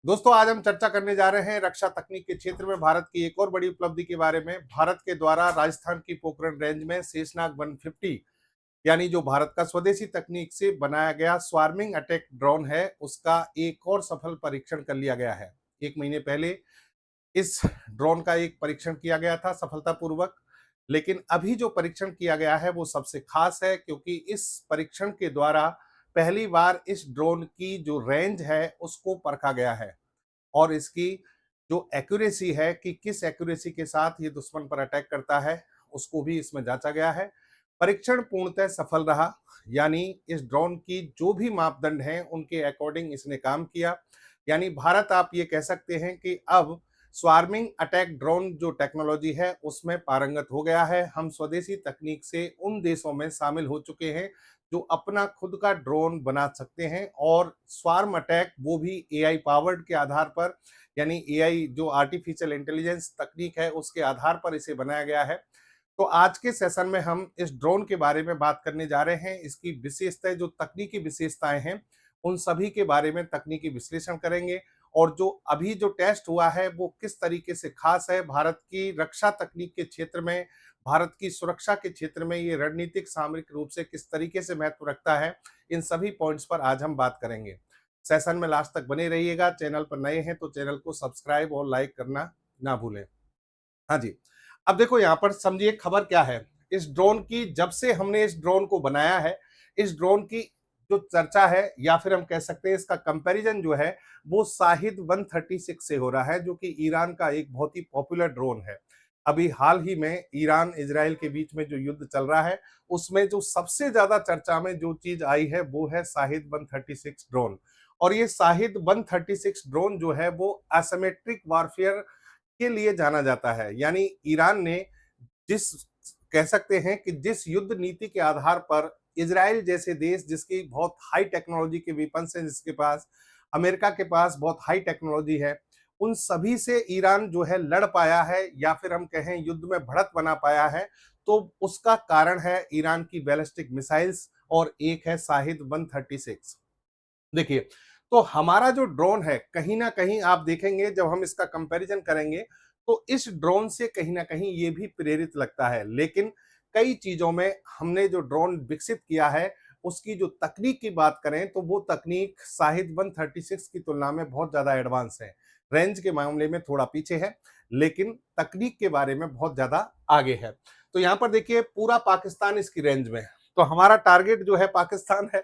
दोस्तों, आज हम चर्चा करने जा रहे हैं रक्षा तकनीक के क्षेत्र में भारत की एक और बड़ी उपलब्धि के बारे में। भारत के द्वारा राजस्थान की पोखरण रेंज में शेषनाग 150 यानी जो भारत का स्वदेशी तकनीक से बनाया गया स्वार्मिंग अटैक ड्रोन है, उसका एक और सफल परीक्षण कर लिया गया है। 1 महीने पहले इस ड्रोन का एक परीक्षण किया गया था सफलतापूर्वक, लेकिन अभी जो परीक्षण किया गया है वो सबसे खास है, क्योंकि इस परीक्षण के द्वारा पहली बार इस ड्रोन की जो रेंज है उसको परखा गया है और इसकी जो एक्यूरेसी है कि किस एक्यूरेसी के साथ ये दुश्मन पर अटैक करता है, उसको भी इसमें जांचा गया है। परीक्षण पूर्णतः सफल रहा, यानी इस ड्रोन की जो भी मापदंड हैं उनके अकॉर्डिंग इसने काम किया। यानी भारत, आप ये कह सकते हैं कि अब स्वार्मिंग अटैक ड्रोन जो टेक्नोलॉजी है उसमें पारंगत हो गया है। हम स्वदेशी तकनीक से उन देशों में शामिल हो चुके हैं जो अपना खुद का ड्रोन बना सकते हैं, और स्वार्म अटैक वो भी एआई पावर्ड के आधार पर, यानी एआई जो आर्टिफिशियल इंटेलिजेंस तकनीक है उसके आधार पर इसे बनाया गया है। तो आज के सेशन में हम इस ड्रोन के बारे में बात करने जा रहे हैं। इसकी विशेषताएं, जो तकनीकी विशेषताएं हैं, उन सभी के बारे में तकनीकी विश्लेषण करेंगे, और जो अभी जो टेस्ट हुआ है वो किस तरीके से खास है भारत की रक्षा तकनीक के क्षेत्र में, भारत की सुरक्षा के क्षेत्र में ये रणनीतिक सामरिक रूप से किस तरीके से महत्व रखता है। इन सभी पॉइंट्स पर आज हम बात करेंगे। सेशन में लास्ट तक बने रहिएगा। चैनल पर नए हैं तो चैनल को सब्सक्राइब और लाइक करना ना भूलें। हाँ जी। अब देखो, यहाँ पर समझिए खबर क्या है। इस ड्रोन की, जब से हमने इस ड्रोन को बनाया है, इस ड्रोन की जो चर्चा है, या फिर हम कह सकते हैं इसका कंपैरिजन जो है, वो शाहिद 136 से हो रहा है, जो कि ईरान का एक बहुत ही पॉपुलर ड्रोन है। अभी हाल ही में ईरान इजराइल के बीच में जो युद्ध चल रहा है, उसमें जो सबसे ज्यादा चर्चा में जो चीज आई है वो है शाहिद 136 ड्रोन। और ये शाहिद 136 ड्रोन जो है वो एसिमेट्रिक वारफेयर के लिए जाना जाता है। यानी ईरान ने जिस, कह सकते हैं कि जिस युद्ध नीति के आधार पर इजराइल जैसे देश, जिसकी बहुत हाई टेक्नोलॉजी के वेपन्स हैं, जिसके पास, अमेरिका के पास बहुत हाई टेक्नोलॉजी है, उन सभी से ईरान जो है लड़ पाया है, या फिर हम कहें युद्ध में बढ़त बना पाया है। तो उसका कारण है ईरान की बैलिस्टिक मिसाइल्स, और एक है शाहिद 136। देखिए, तो हमारा जो ड्रोन है, कहीं ना कहीं आप देखेंगे जब हम इसका कंपैरिजन करेंगे तो इस ड्रोन से कहीं ना कहीं ये भी प्रेरित लगता है। लेकिन कई चीजों में हमने जो ड्रोन विकसित किया है, उसकी जो तकनीक की बात करें तो वो तकनीक शाहिद 136 की तुलना में बहुत ज्यादा एडवांस है। रेंज के मामले में थोड़ा पीछे है, लेकिन तकनीक के बारे में बहुत ज्यादा आगे है। तो यहाँ पर देखिए, पूरा पाकिस्तान इसकी रेंज में है। तो हमारा टारगेट जो है पाकिस्तान है।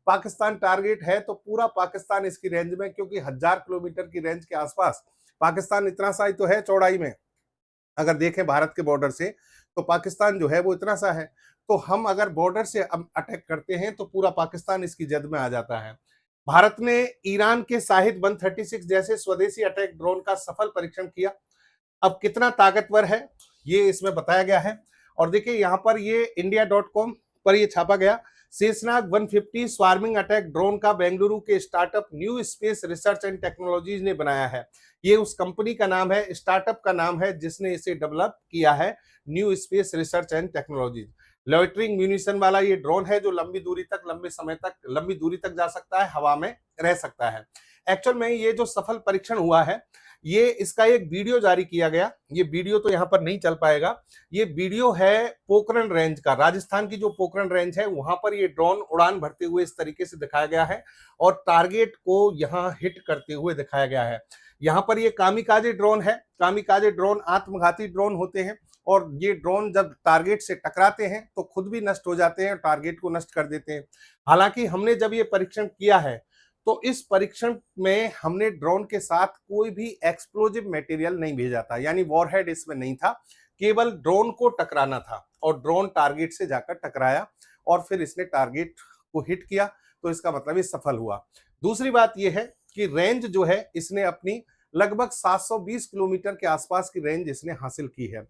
पाकिस्तान टारगेट है तो पूरा पाकिस्तान इसकी रेंज में, क्योंकि 1000 किलोमीटर की रेंज के आसपास पाकिस्तान इतना सा ही तो है चौड़ाई में। अगर देखें भारत के बॉर्डर से, तो पाकिस्तान जो है वो इतना सा है। तो हम अगर बॉर्डर से अटैक करते हैं तो पूरा पाकिस्तान इसकी जद में आ जाता है। भारत ने ईरान के शाहिद 136 जैसे स्वदेशी अटैक ड्रोन का सफल परीक्षण किया। अब कितना ताकतवर है ये इसमें बताया गया है। और देखिए, यहाँ पर ये india.com पर ये छापा गया। शेषनाग 150 स्वार्मिंग अटैक ड्रोन का बेंगलुरु के startup new space research and technologies ने बनाया है। ये उस कंपनी का नाम है, स्टार्टअप का नाम है जिसने इसे डेवलप किया है, new space research and technologies. Loitering munition वाला ये ड्रोन है जो लंबी दूरी तक, लंबे समय तक, लंबी दूरी तक जा सकता है, हवा में रह सकता है। एक्चुअल में ये जो सफल परीक्षण हुआ है, ये इसका एक वीडियो जारी किया गया। ये वीडियो तो यहाँ पर नहीं चल पाएगा। ये वीडियो है पोखरण रेंज का, राजस्थान की जो पोखरण रेंज है वहां पर ये ड्रोन उड़ान भरते हुए इस तरीके से दिखाया गया है, और टारगेट को यहाँ हिट करते हुए दिखाया गया है। यहाँ पर ये कामिकाजे ड्रोन है। कामिकाजे ड्रोन आत्मघाती ड्रोन होते हैं, और ये ड्रोन जब टारगेट से टकराते हैं तो खुद भी नष्ट हो जाते हैं और टारगेट को नष्ट कर देते हैं। हालांकि हमने जब ये परीक्षण किया है तो इस परीक्षण में हमने ड्रोन के साथ कोई भी एक्सप्लोजिव मटेरियल नहीं भेजा था, यानी वॉरहेड इसमें नहीं था। केवल ड्रोन को टकराना था, और ड्रोन टारगेट से जाकर टकराया और फिर इसने टारगेट को हिट किया। तो इसका मतलब ये सफल हुआ। दूसरी बात यह है कि रेंज जो है इसने अपनी लगभग 720 किलोमीटर के आसपास की रेंज इसने हासिल की है।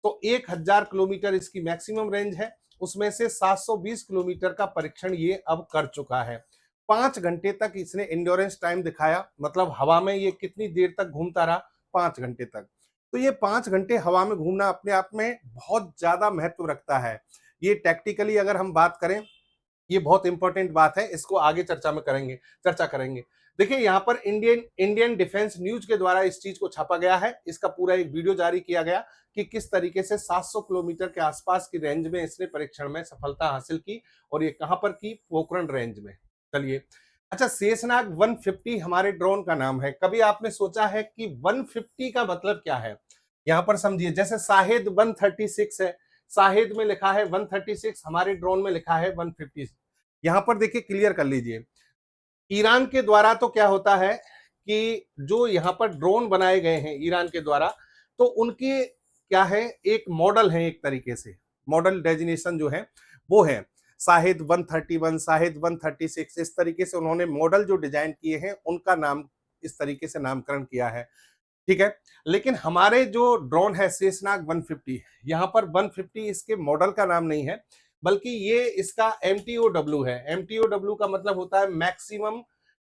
तो 1000 किलोमीटर इसकी मैक्सिमम रेंज है, उसमें से 720 किलोमीटर का परीक्षण ये अब कर चुका है। 5 घंटे तक इसने इंड्योरेंस टाइम दिखाया, मतलब हवा में ये कितनी देर तक घूमता रहा, 5 घंटे तक। तो ये 5 घंटे हवा में घूमना अपने आप में बहुत ज्यादा महत्व रखता है। ये टैक्टिकली अगर हम बात करें, ये बहुत इंपॉर्टेंट बात है, इसको आगे चर्चा करेंगे। देखिए यहाँ पर इंडियन इंडियन डिफेंस न्यूज के द्वारा इस चीज को छापा गया है। इसका पूरा एक वीडियो जारी किया गया कि किस तरीके से 700 किलोमीटर के आसपास की रेंज में इसने परीक्षण में सफलता हासिल की, और ये कहां पर की, पोखरण रेंज में। चलिए, अच्छा, शेषनाग 150 हमारे ड्रोन का नाम है। कभी आपने सोचा है कि 150 का मतलब क्या है? यहाँ पर समझिए, जैसे शाहिद 136 है, शाहिद में लिखा है 136, हमारे ड्रोन में लिखा है 150। यहाँ पर देखिए, क्लियर कर लीजिए, ईरान के द्वारा तो क्या होता है कि जो यहाँ पर ड्रोन बनाए गए हैं ईरान के द्वारा, तो उनके क्या है, एक मॉडल है, एक तरीके से मॉडल डेजिनेशन जो है वो है शाहिद 131, शाहिद 136, इस तरीके से उन्होंने मॉडल जो डिजाइन किए हैं उनका नाम इस तरीके से नामकरण किया है। ठीक है, लेकिन हमारे जो ड्रोन है शेषनाग 150, यहाँ पर 150 इसके मॉडल का नाम नहीं है, बल्कि ये इसका MTOW है। MTOW का मतलब होता है मैक्सिमम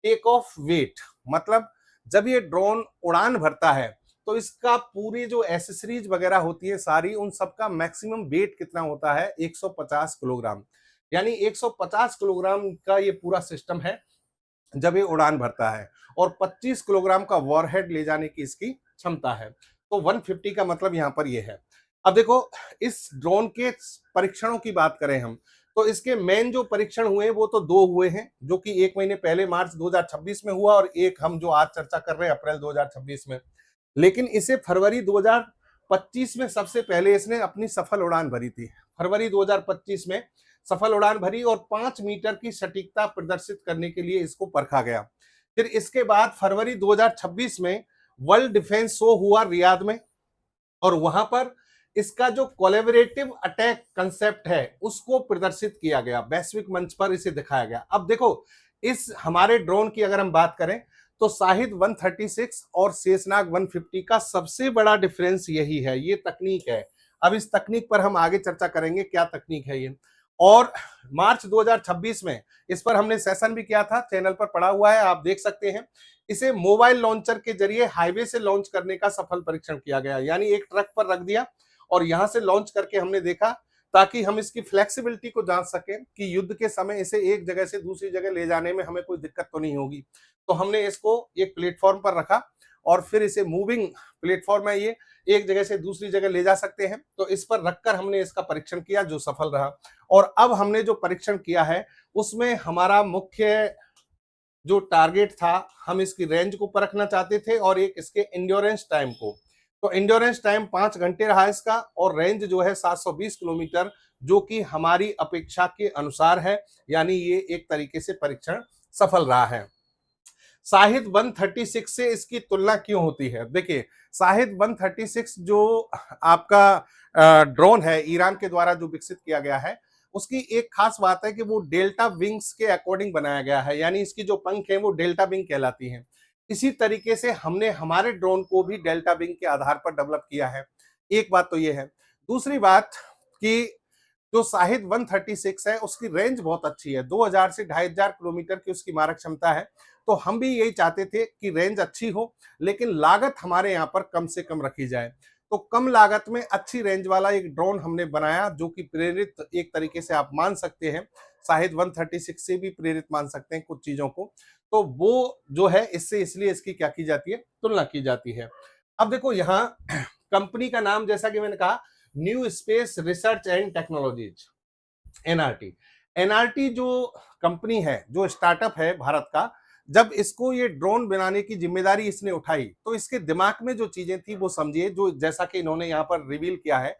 टेक ऑफ वेट। मतलब जब ये ड्रोन उड़ान भरता है तो इसका पूरी जो एसेसरीज वगैरह होती है सारी, उन सबका मैक्सिमम वेट कितना होता है, 150 किलोग्राम। यानी 150 किलोग्राम का ये पूरा सिस्टम है जब ये उड़ान भरता है, और 25 किलोग्राम का वॉरहेड ले जाने की इसकी क्षमता है। तो 150 का मतलब यहाँ पर ये है। अब देखो, इस ड्रोन के परीक्षणों की बात करें हम, तो इसके मेन जो परीक्षण हुए वो तो दो हुए हैं, जो कि 1 महीने पहले मार्च 2026 में हुआ, और एक हम जो आज चर्चा कर रहे हैं अप्रैल 2026 में। लेकिन इसे फरवरी 2025 में सबसे पहले इसने अपनी सफल उड़ान भरी थी। फरवरी 2025 में सफल उड़ान भरी, और 5 मीटर की सटीकता प्रदर्शित करने के लिए इसको परखा गया। फिर इसके बाद फरवरी 2026 में वर्ल्ड डिफेंस शो हुआ रियाद में, और वहां पर इसका जो कोलैबोरेटिव अटैक कंसेप्ट है उसको प्रदर्शित किया गया, वैश्विक मंच पर इसे दिखाया गया। अब देखो, इस हमारे ड्रोन की अगर हम बात करें तो शाहिद 136 और शेषनाग 150 का सबसे बड़ा डिफरेंस यही है, ये तकनीक है। अब इस तकनीक पर हम आगे चर्चा करेंगे, क्या तकनीक है ये। और मार्च 2026 में इस पर हमने सेशन भी किया था, चैनल पर पड़ा हुआ है, आप देख सकते हैं। इसे मोबाइल लॉन्चर के जरिए हाईवे से लॉन्च करने का सफल परीक्षण किया गया, यानी एक ट्रक पर रख दिया और यहां से लॉन्च करके हमने देखा, ताकि हम इसकी फ्लेक्सिबिलिटी को जान सकें कि युद्ध के समय इसे एक जगह से दूसरी जगह ले जाने में हमें कोई दिक्कत तो नहीं होगी। तो हमने इसको एक प्लेटफॉर्म पर रखा, और फिर इसे मूविंग प्लेटफॉर्म है, ये एक जगह से दूसरी जगह ले जा सकते हैं। तो इस पर रखकर हमने इसका परीक्षण किया, जो सफल रहा। और अब हमने जो परीक्षण किया है उसमें हमारा मुख्य जो टारगेट था, हम इसकी रेंज को परखना चाहते थे और एक इसके इंड्योरेंस टाइम को। तो इंड्योरेंस टाइम 5 घंटे रहा इसका, और रेंज जो है 720 किलोमीटर, जो कि हमारी अपेक्षा के अनुसार है। यानी ये एक तरीके से परीक्षण सफल रहा है। शाहिद 136 से इसकी तुलना क्यों होती है? देखिए, शाहिद 136 जो आपका ड्रोन है ईरान के द्वारा जो विकसित किया गया है, उसकी एक खास बात है कि वो डेल्टा विंग्स के अकॉर्डिंग बनाया गया है, यानी इसकी जो पंख है वो डेल्टा विंग कहलाती हैं। इसी तरीके से हमने हमारे ड्रोन को भी डेल्टा विंग के आधार पर डेवलप किया है। एक बात तो ये है। दूसरी बात कि जो शाहिद 136 है उसकी रेंज बहुत अच्छी है, 2000 से 2500 किलोमीटर की उसकी मारक क्षमता है। तो हम भी यही चाहते थे कि रेंज अच्छी हो, लेकिन लागत हमारे यहाँ पर कम से कम रखी जाए। तो कम लागत में अच्छी रेंज वाला एक ड्रोन हमने बनाया, जो कि प्रेरित एक तरीके से आप मान सकते हैं, शाहिद 136 से भी प्रेरित मान सकते हैं कुछ चीजों को। तो वो जो है इससे इसलिए इसकी क्या की जाती है, तुलना की जाती है। अब देखो, यहाँ कंपनी का नाम जैसा कि मैंने कहा, new space research and technologies, NRT. NRT जो कंपनी है, जो स्टार्टअप है भारत का, जब इसको ये ड्रोन बनाने की जिम्मेदारी इसने उठाई, तो इसके दिमाग में जो चीजें थी वो समझिए, जो जैसा कि इन्होंने यहाँ पर रिवील किया है।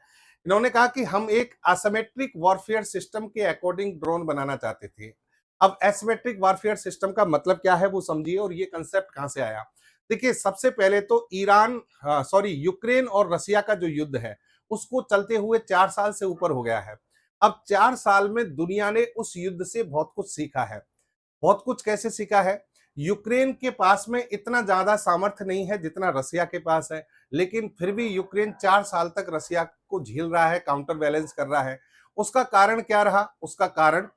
इन्होंने कहा कि हम एक असिमेट्रिक वॉरफेयर सिस्टम के अकॉर्डिंग ड्रोन बनाना चाहते थे। अब एसिमेट्रिक वॉरफेयर सिस्टम का मतलब क्या है वो समझिए, और ये कंसेप्ट कहां से आया। देखिए, सबसे पहले तो यूक्रेन और रसिया का जो युद्ध है उसको चलते हुए 4 साल से ऊपर हो गया है। अब 4 साल में दुनिया ने उस युद्ध से बहुत कुछ सीखा है। बहुत कुछ कैसे सीखा है? यूक्रेन के पास में इतना ज्यादा सामर्थ्य नहीं है जितना रसिया के पास है, लेकिन फिर भी यूक्रेन 4 साल तक रसिया को झेल रहा है, काउंटर बैलेंस कर रहा है। उसका कारण क्या रहा? उसका कारण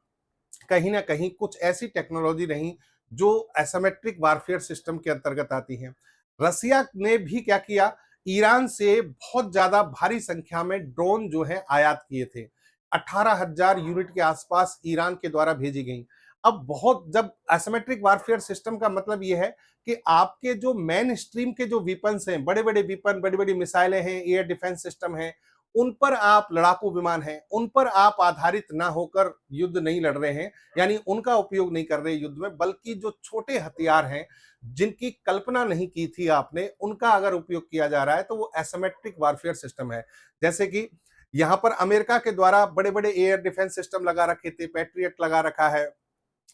कहीं ना कहीं कुछ ऐसी टेक्नोलॉजी रही जो एसिमेट्रिक वारफेयर सिस्टम के अंतर्गत आती है। रसिया ने भी क्या किया, ईरान से बहुत ज्यादा भारी संख्या में ड्रोन जो है आयात किए थे। 18,000 यूनिट के आसपास ईरान के द्वारा भेजी गई। अब बहुत जब एसिमेट्रिक वारफेयर सिस्टम का मतलब ये है कि आपके जो मेन स्ट्रीम के जो वीपन्स हैं, बड़े बड़े वीपन, बड़ी बड़ी मिसाइलें हैं, एयर डिफेंस सिस्टम है, उन पर आप, लड़ाकू विमान हैं, उन पर आप आधारित ना होकर युद्ध नहीं लड़ रहे हैं, यानी उनका उपयोग नहीं कर रहे युद्ध में, बल्कि जो छोटे हथियार हैं जिनकी कल्पना नहीं की थी आपने, उनका अगर उपयोग किया जा रहा है तो वो एसिमेट्रिक वारफेयर सिस्टम है। जैसे कि यहां पर अमेरिका के द्वारा बड़े बड़े एयर डिफेंस सिस्टम लगा रखे थे, पैट्रियट लगा रखा है,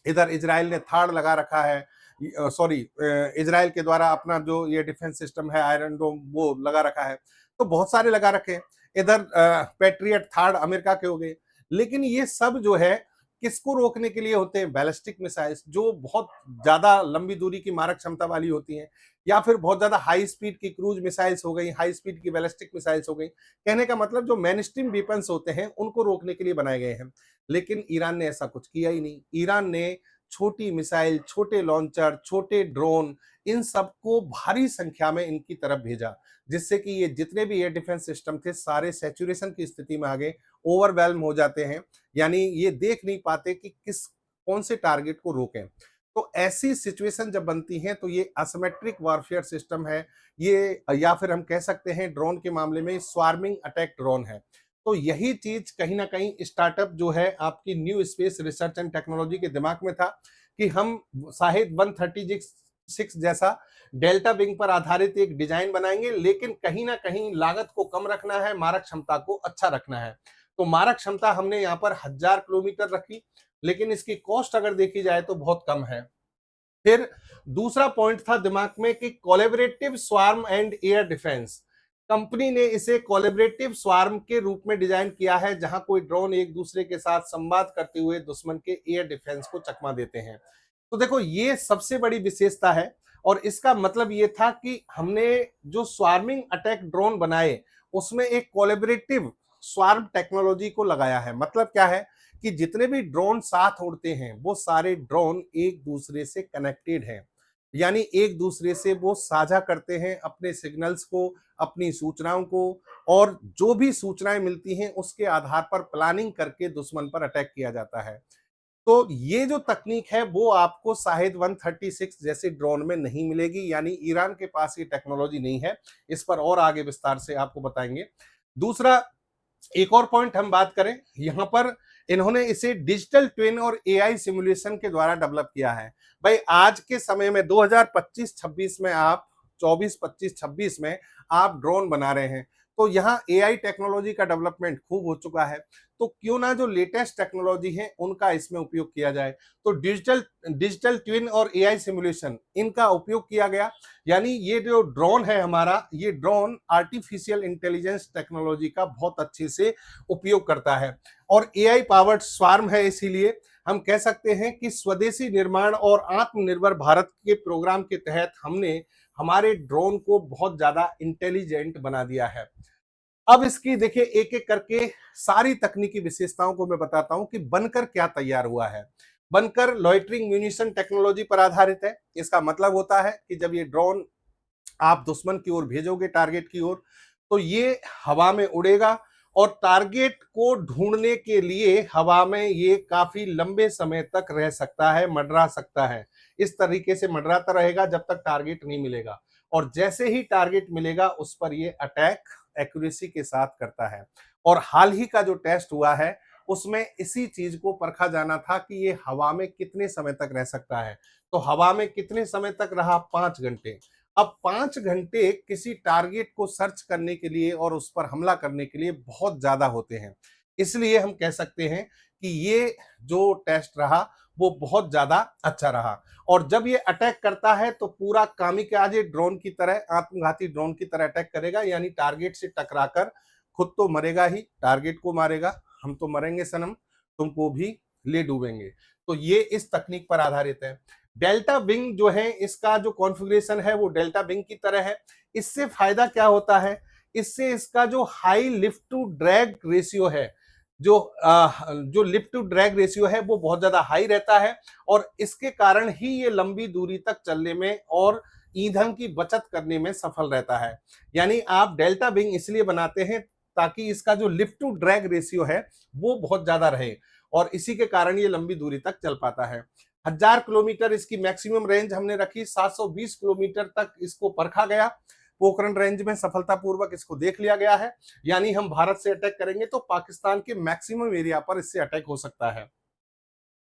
इधर इजराइल ने थाड़ लगा रखा है, सॉरी, इजराइल के द्वारा अपना जो ये डिफेंस सिस्टम है आयरन डोम वो लगा रखा है, तो बहुत सारे लगा रखे हैं। इधर पैट्रियट थार्ड अमेरिका के हो गए। लेकिन ये सब जो है किसको रोकने के लिए होते हैं? बैलिस्टिक मिसाइल्स, जो बहुत ज्यादा लंबी दूरी की मारक क्षमता वाली होती हैं, या फिर बहुत ज्यादा हाई स्पीड की क्रूज मिसाइल्स हो गई, हाई स्पीड की बैलिस्टिक मिसाइल्स हो गई। कहने का मतलब जो मेनस्ट्रीम वेपन्स होते हैं उनको रोकने के लिए बनाए गए हैं। लेकिन ईरान ने ऐसा कुछ किया ही नहीं। ईरान ने छोटी मिसाइल, छोटे लॉन्चर, छोटे ड्रोन, इन सबको भारी संख्या में इनकी तरफ भेजा, जिससे कि ये जितने भी एयर डिफेंस सिस्टम थे सारे सैचुरेशन की स्थिति में आ गए, ओवरवेल्म हो जाते हैं, यानी ये देख नहीं पाते कि किस कौन से टारगेट को रोकें। तो ऐसी सिचुएशन जब बनती है तो ये एसिमेट्रिक वारफेयर सिस्टम है, ये या फिर हम कह सकते हैं ड्रोन के मामले में स्वार्मिंग अटैक ड्रोन है। तो यही चीज कहीं ना कहीं स्टार्टअप जो है आपकी new space research and technology के दिमाग में था कि हम शाहिद 136 जैसा डेल्टा विंग पर आधारित एक डिजाइन बनाएंगे, लेकिन कहीं ना कहीं लागत को कम रखना है, मारक क्षमता को अच्छा रखना है। तो मारक क्षमता हमने यहाँ पर 1000 किलोमीटर रखी, लेकिन इसकी कॉस्ट अगर देखी जाए तो बहुत कम है। फिर दूसरा पॉइंट था दिमाग में कि collaborative swarm and air defence. Company ने इसे कोलैबोरेटिव स्वार्म के रूप में डिजाइन किया है, जहां कोई ड्रोन एक दूसरे के साथ संवाद करते हुए दुश्मन के एयर डिफेंस को चकमा देते हैं। तो देखो ये सबसे बड़ी विशेषता है, और इसका मतलब ये था कि हमने जो स्वार्मिंग अटैक ड्रोन बनाए उसमें एक कोलैबोरेटिव स्वार्म टेक्नोलॉजी को लगाया है। मतलब क्या है कि जितने भी ड्रोन साथ उड़ते हैं वो सारे ड्रोन एक दूसरे से कनेक्टेड हैं, यानी एक दूसरे से वो साझा करते हैं अपने सिग्नल्स को, अपनी सूचनाओं को, और जो भी सूचनाएं मिलती हैं उसके आधार पर प्लानिंग करके दुश्मन पर अटैक किया जाता है। तो ये जो तकनीक है वो आपको शाहिद 136 जैसे ड्रोन में नहीं मिलेगी, यानी ईरान के पास ये टेक्नोलॉजी नहीं है। इस पर और आगे विस्तार से आपको बताएंगे। दूसरा, एक और पॉइंट हम बात करें, यहां पर इन्होंने इसे डिजिटल ट्विन और एआई सिमुलेशन के द्वारा डेवलप किया है। भाई आज के समय में 2025-26 में आप 24-25-26 में आप ड्रोन बना रहे हैं, तो यहाँ एआई टेक्नोलॉजी का डेवलपमेंट खूब हो चुका है। तो क्यों ना जो लेटेस्ट टेक्नोलॉजी है उनका इसमें उपयोग किया जाए। तो डिजिटल डिजिटल ट्विन और एआई सिमुलेशन इनका उपयोग किया गया, यानी ये जो ड्रोन है हमारा, ये ड्रोन आर्टिफिशियल इंटेलिजेंस टेक्नोलॉजी का बहुत अच्छे से उपयोग करता है, और एआई पावर्ड स्वार्म है। इसीलिए हम कह सकते हैं कि स्वदेशी निर्माण और आत्मनिर्भर भारत के प्रोग्राम के तहत हमने हमारे ड्रोन को बहुत ज्यादा इंटेलिजेंट बना दिया है। अब इसकी देखिए एक एक करके सारी तकनीकी विशेषताओं को मैं बताता हूं कि बनकर क्या तैयार हुआ है। बनकर लॉइटरिंग म्यूनिशन टेक्नोलॉजी पर आधारित है। इसका मतलब होता है कि जब ये ड्रोन आप दुश्मन की ओर भेजोगे, टारगेट की ओर, तो ये हवा में उड़ेगा, और टारगेट को ढूंढने के लिए हवा में ये काफी लंबे समय तक रह सकता है, मंडरा सकता है। इस तरीके से मंडराता रहेगा जब तक टारगेट नहीं मिलेगा, और जैसे ही टारगेट मिलेगा उस पर ये अटैक एक्यूरेसी के साथ करता है। और हाल ही का जो टेस्ट हुआ है उसमें इसी चीज को परखा जाना था कि ये हवा में कितने समय तक रह सकता है। तो हवा में कितने समय तक रहा? 5 घंटे। अब 5 घंटे किसी टारगेट को सर्च करने के लिए और उस पर हमला करने के लिए बहुत ज्यादा होते हैं। इसलिए हम कह सकते हैं कि ये जो टेस्ट रहा वो बहुत ज्यादा अच्छा रहा। और जब ये अटैक करता है तो पूरा कामिकाजे ड्रोन की तरह, आत्मघाती ड्रोन की तरह अटैक करेगा, यानी टारगेट से टकराकर खुद तो मरेगा ही, टारगेट को मारेगा। हम तो मरेंगे सनम, तुमको भी ले डूबेंगे। तो ये इस तकनीक पर आधारित है। डेल्टा विंग जो है, इसका जो कॉन्फ़िगरेशन है वो डेल्टा विंग की तरह है। इससे फायदा क्या होता है? इससे इसका जो high lift to drag ratio है, जो लिफ्ट टू ड्रैग रेशियो है वो बहुत ज्यादा हाई रहता है, और इसके कारण ही ये लंबी दूरी तक चलने में और ईंधन की बचत करने में सफल रहता है। यानी आप डेल्टा विंग इसलिए बनाते हैं ताकि इसका जो लिफ्ट टू ड्रैग रेशियो है वो बहुत ज्यादा रहे। और इसी के कारण ये लंबी दूरी तक चल पाता है। 1000 किलोमीटर इसकी मैक्सिमम रेंज हमने रखी, 720 किलोमीटर तक इसको परखा गया, पोखरण रेंज में सफलतापूर्वक इसको देख लिया गया है। यानी हम भारत से अटैक करेंगे तो पाकिस्तान के मैक्सिमम एरिया पर इससे अटैक हो सकता है।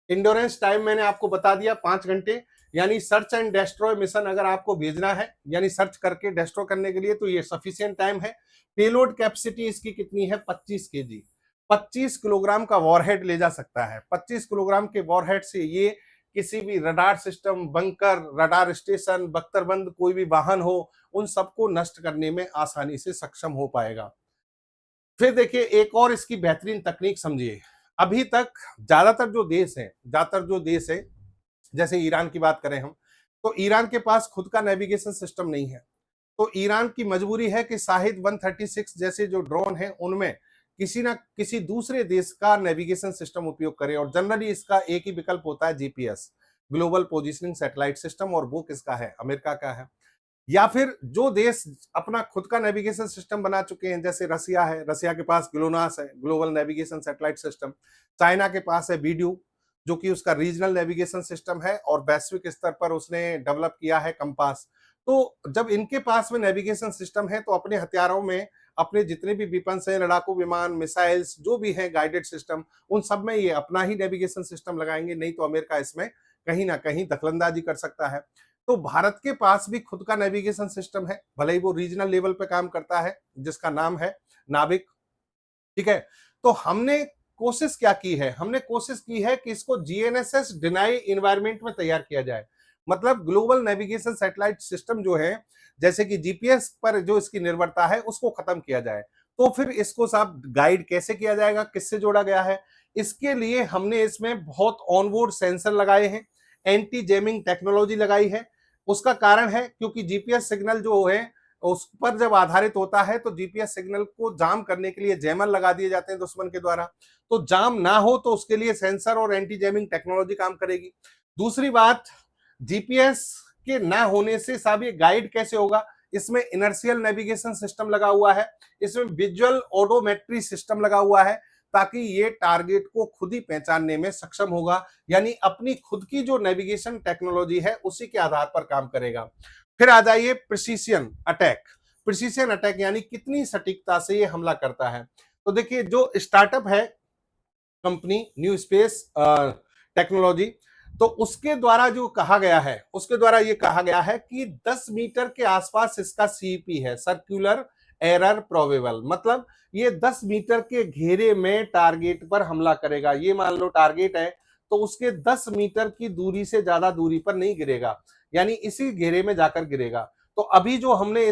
इंड्योरेंस टाइम मैंने आपको बता दिया 5 घंटे, यानी सर्च एंड डेस्ट्रॉय मिशन अगर आपको भेजना है यानी सर्च करके डेस्ट्रॉय करने के लिए तो ये सफिशिएंट टाइम है। पेलोड कैपेसिटी इसकी कितनी है, 25 केजी, 25 किलोग्राम का वॉरहेड ले जा सकता है। 25 किलोग्राम के वॉरहेड से ये किसी भी radar system, bunker, radar station, बख्तरबंद कोई भी वाहन हो, उन सबको नष्ट करने में आसानी से सक्षम हो पाएगा। फिर देखिए एक और इसकी बेहतरीन तकनीक समझिए। अभी तक ज्यादातर जो देश है जैसे ईरान की बात करें हम, तो ईरान के पास खुद का नेविगेशन सिस्टम नहीं है। तो ईरान की मजबूरी है कि शाहिद 136 जैसे जो ड्रोन हैं उनमें किसी ना किसी दूसरे देश का नेविगेशन सिस्टम उपयोग करे, और जनरली इसका एक ही विकल्प होता है GPS, global positioning satellite system, और वो किसका है, अमेरिका का है। या फिर जो देश अपना खुद का नेविगेशन सिस्टम बना चुके हैं जैसे रसिया है, रसिया के पास ग्लोनास है, global navigation satellite system. China के पास है बीड्यू जो कि उसका रीजनल नेविगेशन सिस्टम है, और वैश्विक स्तर पर उसने डेवलप किया है कंपास। तो जब इनके पास में नेविगेशन सिस्टम है तो अपने हथियारों में, अपने जितने भी विपन्स हैं, लड़ाकू विमान, मिसाइल्स जो भी हैं, गाइडेड सिस्टम, उन सब में ये अपना ही नेविगेशन सिस्टम लगाएंगे, नहीं तो अमेरिका इसमें कहीं ना कहीं दखलंदाजी कर सकता है। तो भारत के पास भी खुद का नेविगेशन सिस्टम है, भले ही वो रीजनल लेवल पे काम करता है, जिसका नाम है नाविक। ठीक है, तो हमने कोशिश क्या की है, हमने कोशिश की है कि इसको जीएनएसएस डिनाई इन्वायरमेंट में तैयार किया जाए। मतलब ग्लोबल नेविगेशन सैटेलाइट सिस्टम जो है, जैसे कि जीपीएस पर जो इसकी निर्भरता है उसको खत्म किया जाए। तो फिर इसको साहब गाइड कैसे किया जाएगा, किससे जोड़ा गया है? इसके लिए हमने इसमें बहुत ऑनबोर्ड सेंसर लगाए हैं, एंटी जैमिंग टेक्नोलॉजी लगाई है। उसका कारण है क्योंकि जीपीएस सिग्नल जो है उस पर जब आधारित होता है तो जीपीएस सिग्नल को जाम करने के लिए जैमर लगा दिए जाते हैं दुश्मन के द्वारा। तो जाम ना हो तो उसके लिए सेंसर और एंटी जैमिंग टेक्नोलॉजी काम करेगी। दूसरी बात, जीपीएस के ना होने से साहब ये गाइड कैसे होगा? इसमें इनर्शियल नेविगेशन सिस्टम लगा हुआ है, इसमें विजुअल ऑडोमेट्री सिस्टम लगा हुआ है, ताकि ये टारगेट को खुद ही पहचानने में सक्षम होगा, यानी अपनी खुद की जो नेविगेशन टेक्नोलॉजी है उसी के आधार पर काम करेगा। फिर आ जाइए प्रिसीशन अटैक। प्रिसीशन अटैक यानी कितनी सटीकता से ये हमला करता है। तो देखिए जो स्टार्टअप है कंपनी न्यू स्पेस टेक्नोलॉजी, तो उसके द्वारा जो कहा गया है, उसके द्वारा ये कहा गया है कि 10 मीटर के आसपास इसका सीपी है, सर्कुलर एरर प्रोबेबल। मतलब ये 10 मीटर के घेरे में टारगेट पर हमला करेगा। ये मान लो टारगेट है तो उसके 10 मीटर की दूरी से ज्यादा दूरी पर नहीं गिरेगा, यानी इसी घेरे में जाकर गिरेगा। तो अभी जो हमने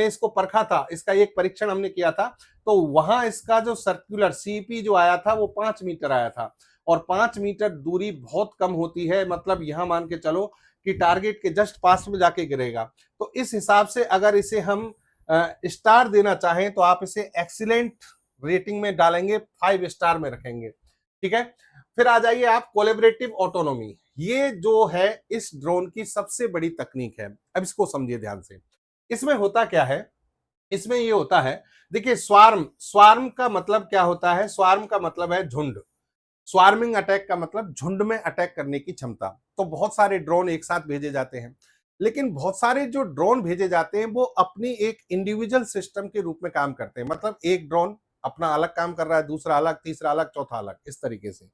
इसको परखा था, इसका एक परीक्षण हमने किया था, तो वहां इसका जो सर्कुलर सीपी जो आया था वो 5 मीटर आया था, और 5 मीटर दूरी बहुत कम होती है। मतलब यहां मान के चलो कि टारगेट के जस्ट पास में जाके गिरेगा। तो इस हिसाब से अगर इसे हम स्टार देना चाहें तो आप इसे एक्सीलेंट रेटिंग में डालेंगे, 5 स्टार में रखेंगे। ठीक है, फिर आ जाइए आप कोलैबोरेटिव ऑटोनॉमी। ये जो है इस ड्रोन की सबसे बड़ी तकनीक है। अब इसको समझिए ध्यान से। इसमें होता क्या है, इसमें ये होता है, देखिए स्वार्म का मतलब क्या होता है? स्वार्म का मतलब है झुंड। स्वार्मिंग अटैक का मतलब झुंड में अटैक करने की क्षमता। तो बहुत सारे ड्रोन एक साथ भेजे जाते हैं, लेकिन बहुत सारे जो ड्रोन भेजे जाते हैं वो अपनी एक इंडिविजुअल सिस्टम के रूप में काम करते हैं। मतलब एक ड्रोन अपना अलग काम कर रहा है, दूसरा अलग, तीसरा अलग, चौथा अलग, इस तरीके से।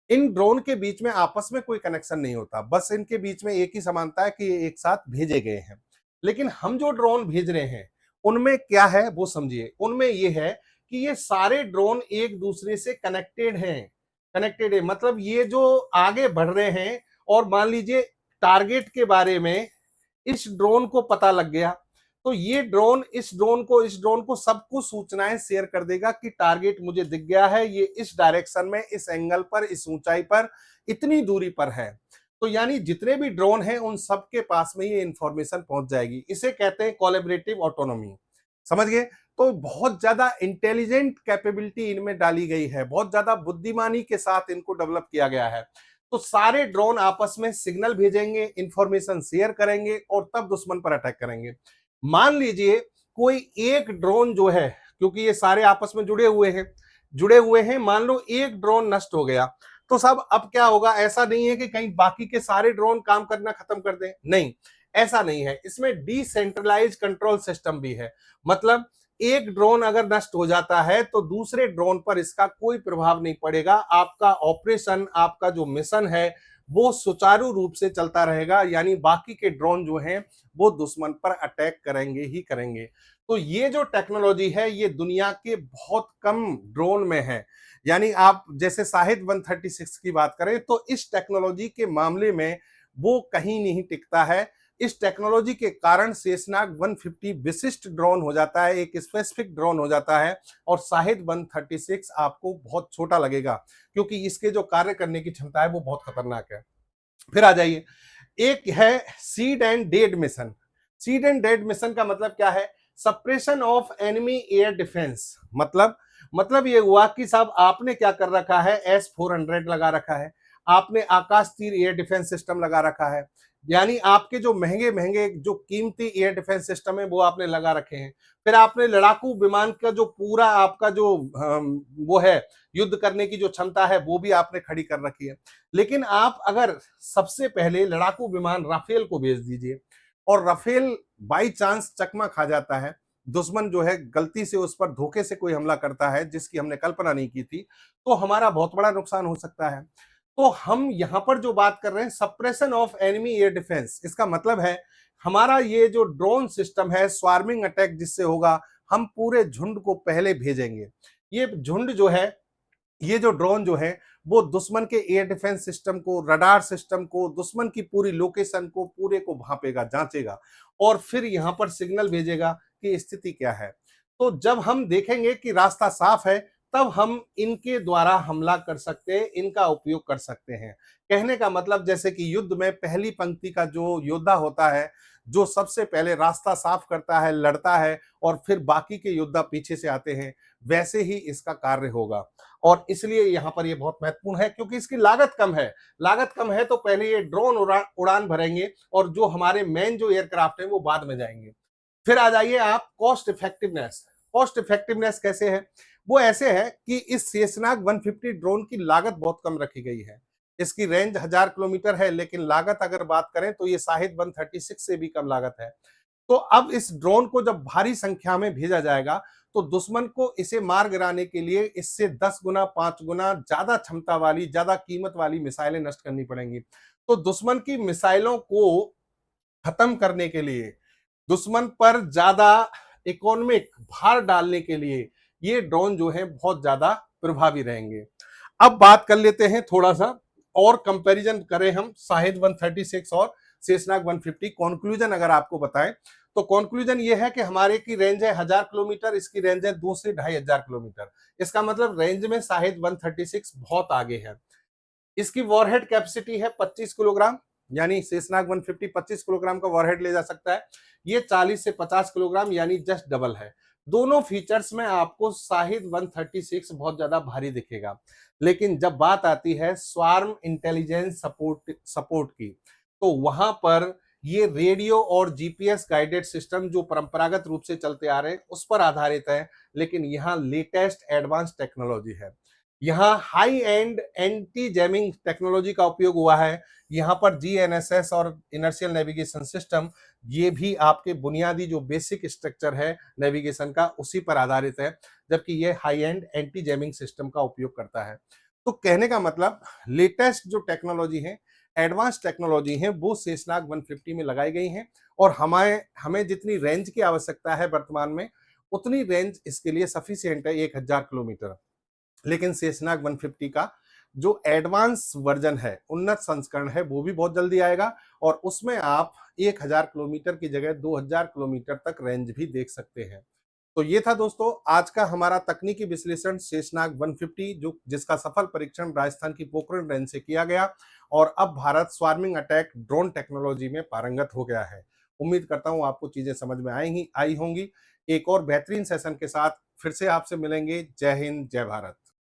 इन ड्रोन के बीच में आपस में कोई कनेक्शन नहीं होता, बस इनके बीच में एक ही समानता है कि ये एक साथ भेजे गए हैं। लेकिन हम जो ड्रोन भेज रहे हैं उनमें क्या है वो समझिए। उनमें ये है कि ये सारे ड्रोन एक दूसरे से कनेक्टेड है। मतलब ये जो आगे बढ़ रहे हैं और मान लीजिए टारगेट के बारे में इस ड्रोन को पता लग गया, तो ये ड्रोन इस ड्रोन को सब कुछ सूचनाएं शेयर कर देगा कि टारगेट मुझे दिख गया है, ये इस डायरेक्शन में, इस एंगल पर, इस ऊंचाई पर, इतनी दूरी पर है। तो यानी जितने भी ड्रोन हैं उन सब के पास में ये इंफॉर्मेशन पहुंच जाएगी। इसे कहते हैं कोलैबोरेटिव ऑटोनॉमी। समझ गए? तो बहुत ज्यादा इंटेलिजेंट कैपेबिलिटी इनमें डाली गई है, बहुत ज्यादा बुद्धिमानी के साथ इनको डेवलप किया गया है। तो सारे ड्रोन आपस में सिग्नल भेजेंगे, इंफॉर्मेशन शेयर करेंगे और तब दुश्मन पर अटैक करेंगे। मान लीजिए कोई एक ड्रोन जो है, क्योंकि ये सारे आपस में जुड़े हुए हैं, जुड़े हुए हैं। मान लो एक ड्रोन नष्ट हो गया तो सब अब क्या होगा, ऐसा नहीं है कि कहीं बाकी के सारे ड्रोन काम करना खत्म कर दें, नहीं, ऐसा नहीं है। इसमें डिसेंट्रलाइज कंट्रोल सिस्टम भी है। मतलब एक ड्रोन अगर नष्ट हो जाता है तो दूसरे ड्रोन पर इसका कोई प्रभाव नहीं पड़ेगा। आपका ऑपरेशन, आपका जो मिशन है वो सुचारू रूप से चलता रहेगा, यानी बाकी के ड्रोन जो हैं वो दुश्मन पर अटैक करेंगे ही करेंगे। तो ये जो टेक्नोलॉजी है ये दुनिया के बहुत कम ड्रोन में है। यानी आप जैसे शाहिद 136 की बात करें तो इस टेक्नोलॉजी के मामले में वो कहीं नहीं टिकता है। इस टेक्नोलॉजी के कारण शेषनाग 150 विशिष्ट ड्रोन हो जाता है, एक स्पेसिफिक ड्रोन हो जाता है, और शाहिद 136 आपको बहुत छोटा लगेगा क्योंकि इसके जो कार्य करने की क्षमता है वो बहुत खतरनाक है। फिर आ जाइए, एक है seed and dead mission. Seed and dead mission का मतलब क्या है? Suppression of enemy air defence. मतलब ये हुआ कि साहब आपने क्या कर रखा है, S-400 लगा रखा है, आपने आकाश तीर एयर डिफेंस सिस्टम लगा रखा है, यानी आपके जो महंगे महंगे जो कीमती एयर डिफेंस सिस्टम है वो आपने लगा रखे हैं। फिर आपने लड़ाकू विमान का जो पूरा आपका जो वो है युद्ध करने की जो क्षमता है वो भी आपने खड़ी कर रखी है। लेकिन आप अगर सबसे पहले लड़ाकू विमान राफेल को भेज दीजिए और राफेल बाई चांस चकमा खा जाता है, दुश्मन जो है गलती से उस पर धोखे से कोई हमला करता है जिसकी हमने कल्पना नहीं की थी, तो हमारा बहुत बड़ा नुकसान हो सकता है। तो हम यहां पर जो बात कर रहे हैं suppression of enemy air defence, इसका मतलब है हमारा ये जो ड्रोन सिस्टम है, स्वार्मिंग अटैक जिससे होगा, हम पूरे झुंड को पहले भेजेंगे। ये झुंड जो है, ये जो ड्रोन जो है वो दुश्मन के एयर डिफेंस सिस्टम को, रडार सिस्टम को, दुश्मन की पूरी लोकेशन को पूरे को भांपेगा, जांचेगा और फिर यहां पर सिग्नल भेजेगा कि स्थिति क्या है। तो जब हम देखेंगे कि रास्ता साफ है तब हम इनके द्वारा हमला कर सकते हैं, इनका उपयोग कर सकते हैं। कहने का मतलब जैसे कि युद्ध में पहली पंक्ति का जो योद्धा होता है, जो सबसे पहले रास्ता साफ करता है, लड़ता है और फिर बाकी के योद्धा पीछे से आते हैं, वैसे ही इसका कार्य होगा। और इसलिए यहां पर ये बहुत महत्वपूर्ण है क्योंकि इसकी लागत कम है। लागत कम है तो पहले ये ड्रोन उड़ान भरेंगे और जो हमारे मेन जो एयरक्राफ्ट है वो बाद में जाएंगे। फिर आ जाइए आप कॉस्ट इफेक्टिवनेस। कॉस्ट इफेक्टिवनेस कैसे है? वो ऐसे है कि इस शेषनाग 150 ड्रोन की लागत बहुत कम रखी गई है। इसकी रेंज 1000 किलोमीटर है, लेकिन लागत अगर बात करें तो ये शाहिद 136 से भी कम लागत है। तो अब इस ड्रोन को जब भारी संख्या में भेजा जाएगा तो दुश्मन को इसे मार गिराने के लिए इससे 10 गुना 5 गुना ज्यादा क्षमता वाली, ज्यादा कीमत वाली मिसाइलें नष्ट करनी पड़ेंगी। तो दुश्मन की मिसाइलों को खत्म करने के लिए, दुश्मन पर ज्यादा इकोनॉमिक भार डालने के लिए ये ड्रोन जो है बहुत ज्यादा प्रभावी रहेंगे। अब बात कर लेते हैं थोड़ा सा और कंपैरिजन करें हम शाहिद 136 और शेषनाग 150। कंक्लूजन अगर आपको बताएं तो कंक्लूजन ये है कि हमारे की रेंज है 1000 किलोमीटर, इसकी रेंज है 2 से 2500 किलोमीटर। इसका मतलब रेंज में शाहिद 136 बहुत आगे है। इसकी वॉरहेड कैपेसिटी है 25 किलोग्राम, यानी शेषनाग 150 25 किलोग्राम का वॉरहेड ले जा सकता है। ये 40 से 50 किलोग्राम यानी जस्ट डबल है। दोनों फीचर्स में आपको शाहिद 136 बहुत ज्यादा भारी दिखेगा। लेकिन जब बात आती है स्वार्म इंटेलिजेंस सपोर्ट की, तो वहां पर ये रेडियो और जीपीएस गाइडेड सिस्टम जो परंपरागत रूप से चलते आ रहे हैं उस पर आधारित है, लेकिन यहाँ लेटेस्ट एडवांस टेक्नोलॉजी है। यहाँ high and anti jamming technology का उपयोग हुआ है। यहाँ पर जीएनएसएस और इनर्शियल नेविगेशन सिस्टम, ये भी आपके बुनियादी जो बेसिक स्ट्रक्चर है नेविगेशन का उसी पर आधारित है, जबकि ये high and anti jamming system का उपयोग करता है। तो कहने का मतलब लेटेस्ट जो टेक्नोलॉजी है, एडवांस टेक्नोलॉजी है, वो शेषनाग 150 में लगाई गई हैं और हमें जितनी रेंज की आवश्यकता है वर्तमान में उतनी रेंज इसके लिए सफिशियंट है 1000 किलोमीटर। लेकिन शेषनाग 150 का जो एडवांस वर्जन है, उन्नत संस्करण है, वो भी बहुत जल्दी आएगा और उसमें आप 1000 किलोमीटर की जगह 2000 किलोमीटर तक रेंज भी देख सकते हैं। तो ये था दोस्तों आज का हमारा तकनीकी विश्लेषण शेषनाग 150, जो जिसका सफल परीक्षण राजस्थान की पोखरण रेंज से किया गया और अब Bharat swarming attack drone technology में पारंगत हो गया है। उम्मीद करता हूं आपको चीजें समझ में आई होंगी। एक और बेहतरीन सेशन के साथ फिर से आपसे मिलेंगे। जय हिंद, जय भारत।